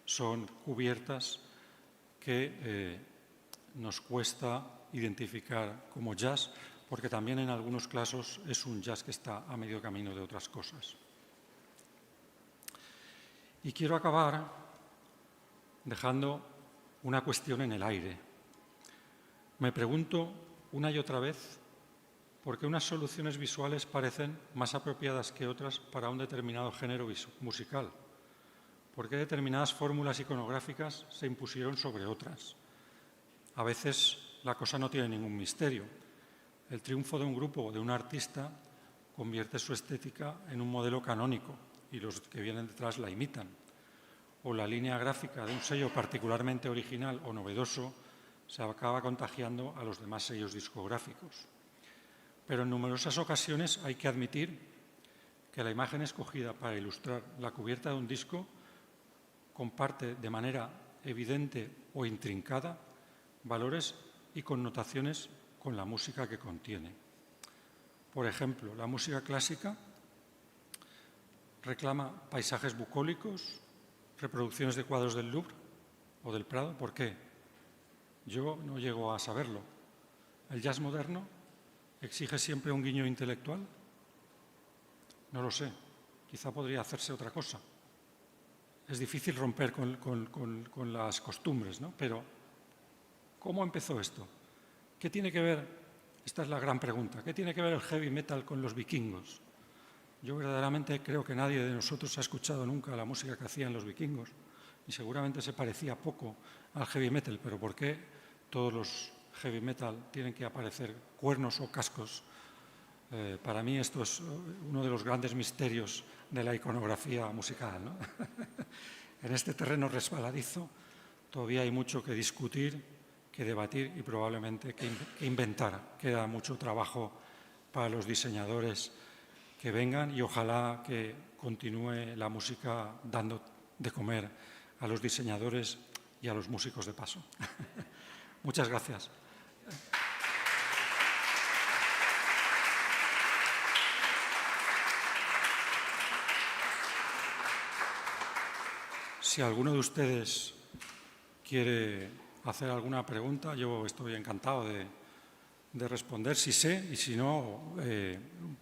Son cubiertas que nos cuesta identificar como jazz, porque también en algunos casos es un jazz que está a medio camino de otras cosas. Y quiero acabar dejando una cuestión en el aire. Me pregunto una y otra vez por qué unas soluciones visuales parecen más apropiadas que otras para un determinado género musical. ¿Por qué determinadas fórmulas iconográficas se impusieron sobre otras? A veces la cosa no tiene ningún misterio. El triunfo de un grupo o de un artista convierte su estética en un modelo canónico y los que vienen detrás la imitan. O la línea gráfica de un sello particularmente original o novedoso se acaba contagiando a los demás sellos discográficos. Pero en numerosas ocasiones hay que admitir que la imagen escogida para ilustrar la cubierta de un disco comparte de manera evidente o intrincada valores y connotaciones con la música que contiene. Por ejemplo, la música clásica reclama paisajes bucólicos, reproducciones de cuadros del Louvre o del Prado. ¿Por qué? Yo no llego a saberlo. ¿El jazz moderno exige siempre un guiño intelectual? No lo sé. Quizá podría hacerse otra cosa. Es difícil romper con las costumbres, ¿no? Pero, ¿cómo empezó esto? ¿Qué tiene que ver? Esta es la gran pregunta. ¿Qué tiene que ver el heavy metal con los vikingos? Yo verdaderamente creo que nadie de nosotros ha escuchado nunca la música que hacían los vikingos y seguramente se parecía poco al heavy metal, pero ¿por qué todos los heavy metal tienen que aparecer cuernos o cascos? Para mí esto es uno de los grandes misterios de la iconografía musical, ¿no? En este terreno resbaladizo todavía hay mucho que discutir, que debatir y probablemente que inventar. Queda mucho trabajo para los diseñadores que vengan y ojalá que continúe la música dando de comer a los diseñadores y a los músicos de paso. Muchas gracias. Si alguno de ustedes quiere hacer alguna pregunta, yo estoy encantado de responder si sé, y si no,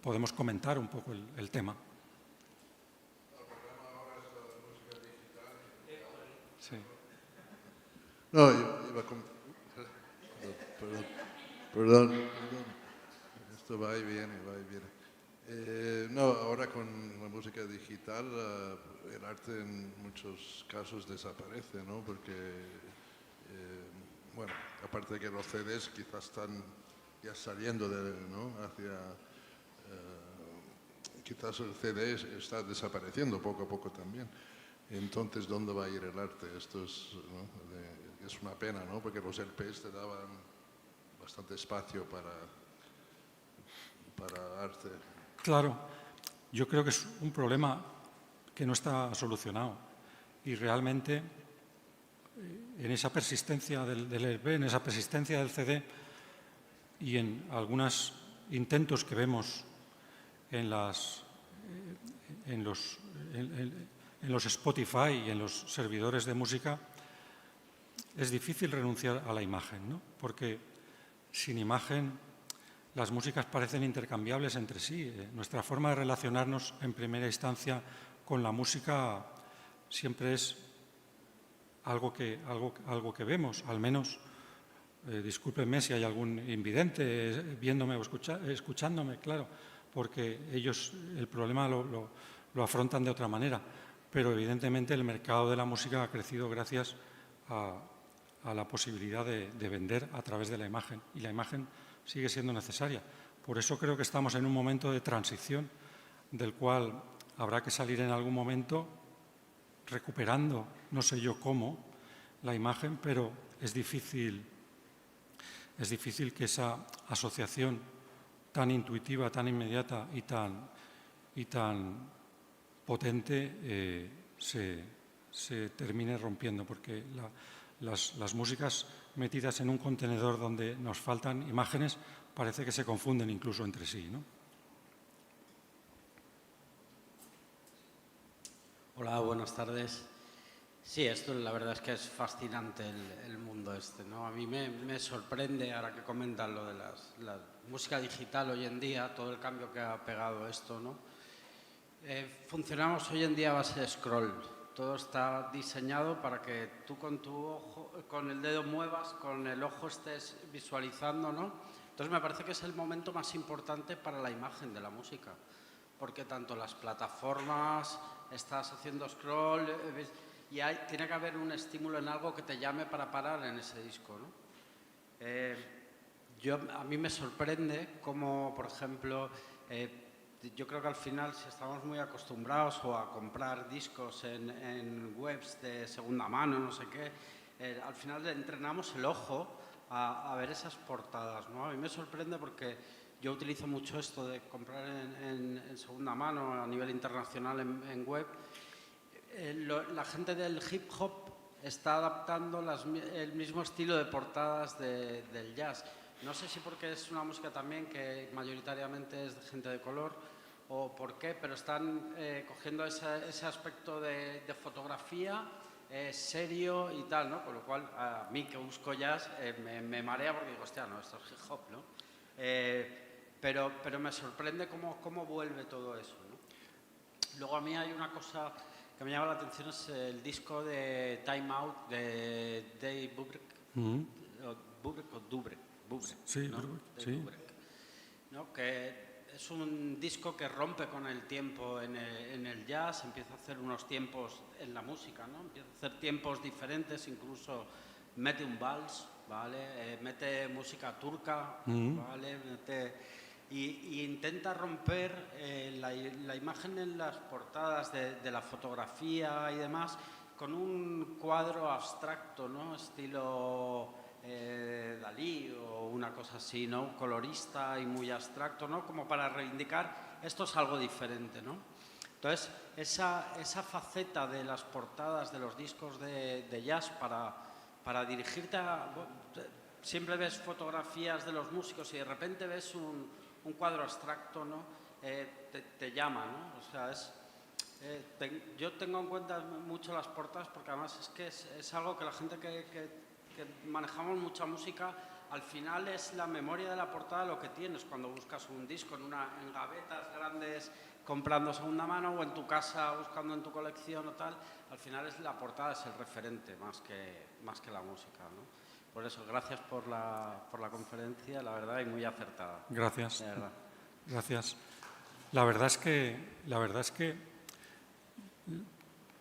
podemos comentar un poco el tema. Sí. No, iba con... Perdón. Esto va y viene, va y viene. No, ahora con la música digital el arte en muchos casos desaparece, ¿no? Porque, bueno, aparte de que los CDs quizás están ya saliendo ¿no? hacia... quizás el CD está desapareciendo poco a poco también. Entonces, ¿dónde va a ir el arte? Esto es, ¿no? Es una pena, ¿no? Porque los LPs te daban bastante espacio para arte. Claro, yo creo que es un problema que no está solucionado y realmente en esa persistencia del LP, en esa persistencia del CD y en algunos intentos que vemos en los Spotify y en los servidores de música, es difícil renunciar a la imagen, ¿no? Porque sin imagen las músicas parecen intercambiables entre sí. Nuestra forma de relacionarnos en primera instancia con la música siempre es algo que vemos, al menos, discúlpenme si hay algún invidente viéndome o escuchándome, claro, porque ellos el problema lo afrontan de otra manera, pero evidentemente el mercado de la música ha crecido gracias a la posibilidad de vender a través de la imagen, y la imagen sigue siendo necesaria. Por eso creo que estamos en un momento de transición del cual habrá que salir en algún momento recuperando, no sé yo cómo, la imagen, pero es difícil que esa asociación tan intuitiva, tan inmediata y tan potente se termine rompiendo, porque las músicas metidas en un contenedor donde nos faltan imágenes parece que se confunden incluso entre sí, ¿no? Hola, buenas tardes. Sí, esto la verdad es que es fascinante el mundo este, ¿no? A mí me sorprende, ahora que comentan lo de la música digital hoy en día, todo el cambio que ha pegado esto, ¿no? Funcionamos hoy en día a base de scroll. Todo está diseñado para que tú con tu ojo, con el dedo muevas, con el ojo estés visualizando, ¿no? Entonces me parece que es el momento más importante para la imagen de la música, porque tanto las plataformas, estás haciendo scroll y tiene que haber un estímulo en algo que te llame para parar en ese disco, ¿no? A mí me sorprende cómo, por ejemplo, yo creo que al final, si estamos muy acostumbrados o a comprar discos en webs de segunda mano, no sé qué, al final le entrenamos el ojo a ver esas portadas, ¿no? A mí me sorprende porque yo utilizo mucho esto de comprar en segunda mano a nivel internacional en web. La gente del hip hop está adaptando el mismo estilo de portadas del jazz. No sé si porque es una música también que mayoritariamente es de gente de color o por qué, pero están cogiendo ese aspecto de fotografía serio y tal, ¿no? Con lo cual, a mí que busco jazz me marea porque digo, hostia, no, esto es hip hop, ¿no? Pero me sorprende cómo vuelve todo eso, ¿no? Luego a mí hay una cosa que me llama la atención, es el disco de Time Out de Dave Brubeck, Dubrek, sí, ¿no? sí. Dubrek, ¿no? Que es un disco que rompe con el tiempo en el jazz, empieza a hacer unos tiempos en la música, ¿no? Empieza a hacer tiempos diferentes, incluso mete un vals, ¿vale? Mete música turca, ¿vale? Y intenta romper la imagen en las portadas de la fotografía y demás con un cuadro abstracto, ¿no? Estilo Dalí o una cosa así, ¿no? Colorista y muy abstracto, ¿no? Como para reivindicar esto es algo diferente, ¿no? Entonces, esa faceta de las portadas de los discos de jazz para dirigirte a... Siempre ves fotografías de los músicos y de repente ves un cuadro abstracto, ¿no? Te llama, ¿no? O sea, Yo tengo en cuenta mucho las portadas porque además es que es algo que la gente que manejamos mucha música, al final es la memoria de la portada lo que tienes cuando buscas un disco en gavetas grandes comprando segunda mano o en tu casa buscando en tu colección o tal. Al final es la portada, es el referente más que la música, ¿no? Por eso, gracias por la conferencia, la verdad, y muy acertada. Gracias. De verdad. Gracias. La verdad es que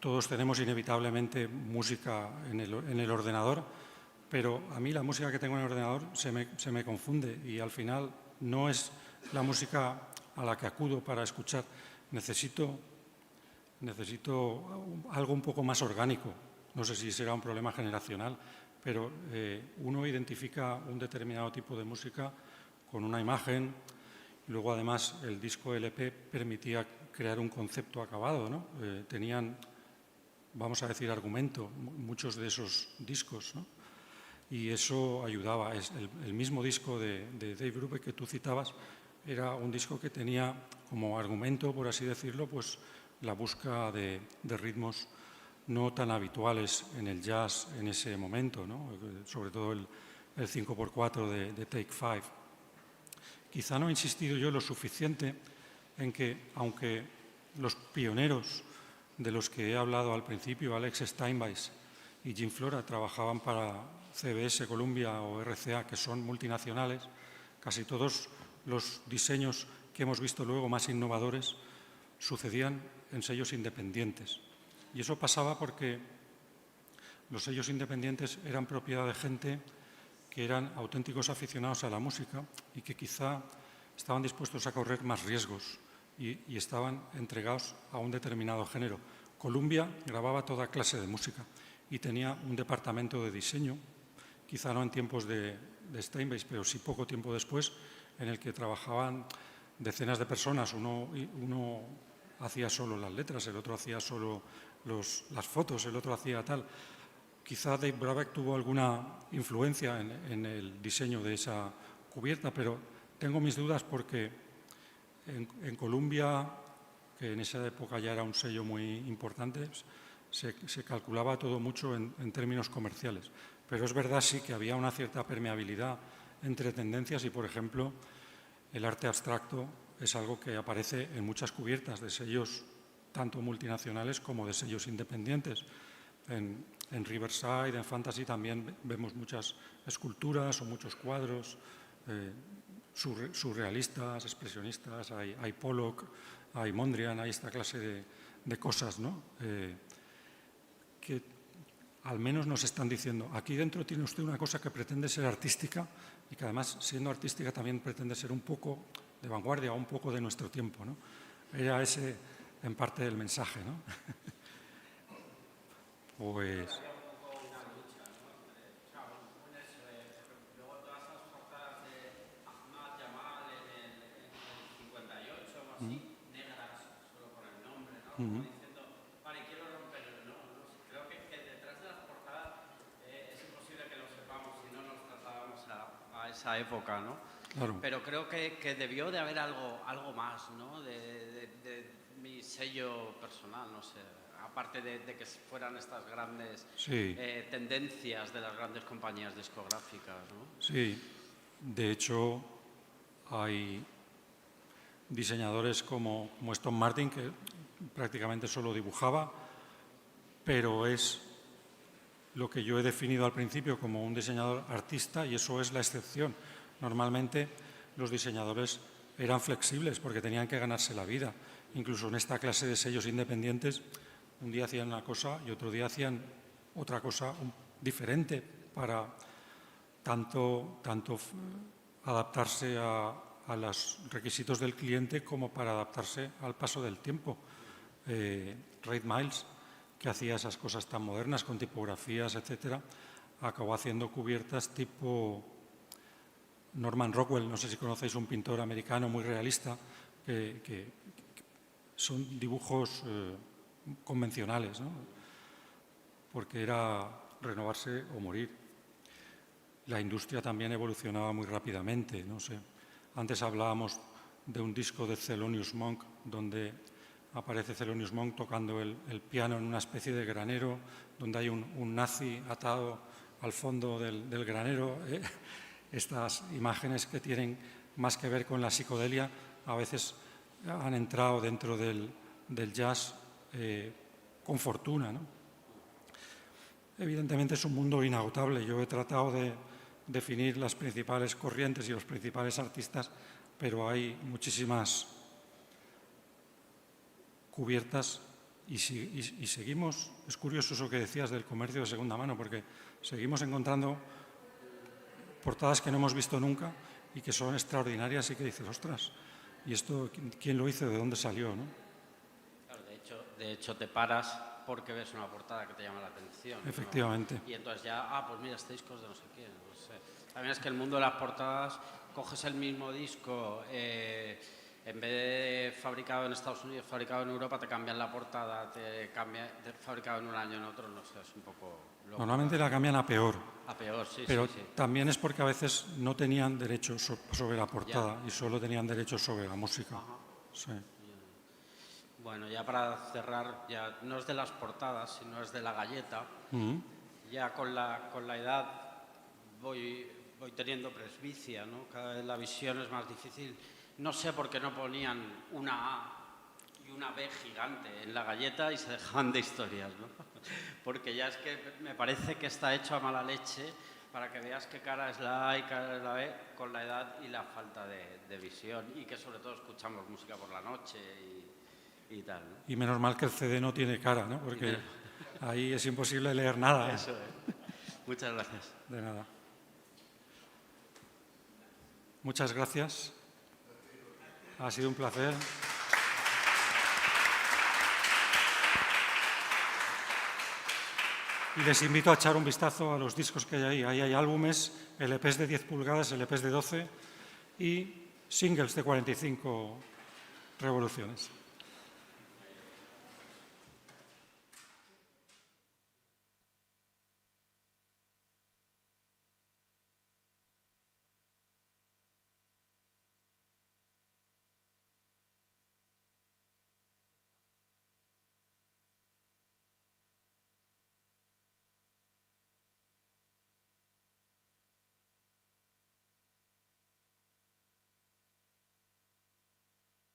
todos tenemos inevitablemente música en el ordenador, pero a mí la música que tengo en el ordenador se me confunde y al final no es la música a la que acudo para escuchar. Necesito algo un poco más orgánico. No sé si será un problema generacional, pero uno identifica un determinado tipo de música con una imagen. Luego, además, el disco LP permitía crear un concepto acabado, ¿no? Tenían, vamos a decir, argumento, muchos de esos discos, ¿no? Y eso ayudaba. El mismo disco de Dave Brubeck que tú citabas era un disco que tenía como argumento, por así decirlo, pues la búsqueda de ritmos no tan habituales en el jazz en ese momento, ¿no? Sobre todo el 5x4 de Take Five. Quizá no he insistido yo lo suficiente en que, aunque los pioneros de los que he hablado al principio, Alex Steinweiss y Jim Flora, trabajaban para CBS, Columbia o RCA, que son multinacionales, casi todos los diseños que hemos visto luego más innovadores sucedían en sellos independientes. Y eso pasaba porque los sellos independientes eran propiedad de gente que eran auténticos aficionados a la música y que quizá estaban dispuestos a correr más riesgos y estaban entregados a un determinado género. Columbia grababa toda clase de música y tenía un departamento de diseño, quizá no en tiempos de Steinweiss, pero sí poco tiempo después, en el que trabajaban decenas de personas. Uno hacía solo las letras, el otro hacía solo las fotos, el otro hacía tal. Quizá Dave Brubeck tuvo alguna influencia en el diseño de esa cubierta, pero tengo mis dudas porque en Columbia, que en esa época ya era un sello muy importante, se calculaba todo mucho en términos comerciales. Pero es verdad sí que había una cierta permeabilidad entre tendencias y, por ejemplo, el arte abstracto es algo que aparece en muchas cubiertas de sellos tanto multinacionales como de sellos independientes. En Riverside, en Fantasy también vemos muchas esculturas o muchos cuadros surrealistas, expresionistas, hay Pollock, hay Mondrian, hay esta clase de cosas, ¿no? Que al menos nos están diciendo, aquí dentro tiene usted una cosa que pretende ser artística y que además, siendo artística, también pretende ser un poco de vanguardia o un poco de nuestro tiempo, ¿no? Era ese, en parte, el mensaje, ¿no? Pues... negras, solo por el nombre, ¿no? Como diciendo, vale, quiero romperlo, ¿no? Creo que detrás de las portadas es imposible que lo sepamos si no nos trasladamos a esa época, ¿no? Claro. Pero creo que debió de haber algo más, ¿no? De mi sello personal, no sé. Aparte de que fueran estas grandes tendencias de las grandes compañías discográficas, ¿no? Sí, de hecho hay diseñadores como Stone Martin, que prácticamente solo dibujaba, pero es lo que yo he definido al principio como un diseñador artista, y eso es la excepción. Normalmente los diseñadores eran flexibles porque tenían que ganarse la vida. Incluso en esta clase de sellos independientes, un día hacían una cosa y otro día hacían otra cosa diferente para tanto adaptarse a los requisitos del cliente como para adaptarse al paso del tiempo. Ray Miles, que hacía esas cosas tan modernas con tipografías, etcétera, acabó haciendo cubiertas tipo Norman Rockwell, no sé si conocéis, un pintor americano muy realista, que son dibujos convencionales, ¿no? Porque era renovarse o morir. La industria también evolucionaba muy rápidamente, no sé. Antes hablábamos de un disco de Thelonious Monk donde aparece Thelonious Monk tocando el piano en una especie de granero, donde hay un nazi atado al fondo del granero. Estas imágenes que tienen más que ver con la psicodelia a veces han entrado dentro del jazz con fortuna, ¿no? Evidentemente es un mundo inagotable. Yo he tratado de definir las principales corrientes y los principales artistas, pero hay muchísimas cubiertas y seguimos. Es curioso eso que decías del comercio de segunda mano, porque seguimos encontrando portadas que no hemos visto nunca y que son extraordinarias y que dices, ostras, ¿y esto quién lo hizo? ¿De dónde salió? ¿No? Claro, de hecho te paras porque ves una portada que te llama la atención. Efectivamente. ¿No? Y entonces ya, pues mira, este disco es de no sé quién. No sé. También es que el mundo de las portadas, coges el mismo disco, en vez de fabricado en Estados Unidos, fabricado en Europa, te cambian la portada, te cambia fabricado en un año, en otro, no sé, es un poco loco. Normalmente la cambian a peor. A peor, sí, pero sí. También es porque a veces no tenían derechos sobre la portada y solo tenían derechos sobre la música. Ajá. Sí. Bueno, ya para cerrar, ya no es de las portadas, sino es de la galleta. Ya con la edad voy teniendo presbicia, ¿no? Cada vez la visión es más difícil. No sé por qué no ponían una A y una B gigante en la galleta y se dejaban de historias, ¿no? Porque ya es que me parece que está hecho a mala leche para que veas qué cara es la A y cara es la B con la edad y la falta de visión, y que sobre todo escuchamos música por la noche y tal, ¿no? Y menos mal que el CD no tiene cara, ¿no? Porque ahí es imposible leer nada. Eso es. Muchas gracias. De nada. Muchas gracias. Ha sido un placer. Y les invito a echar un vistazo a los discos que hay ahí. Ahí hay álbumes, LPs de 10 pulgadas, LPs de 12 y singles de 45 revoluciones.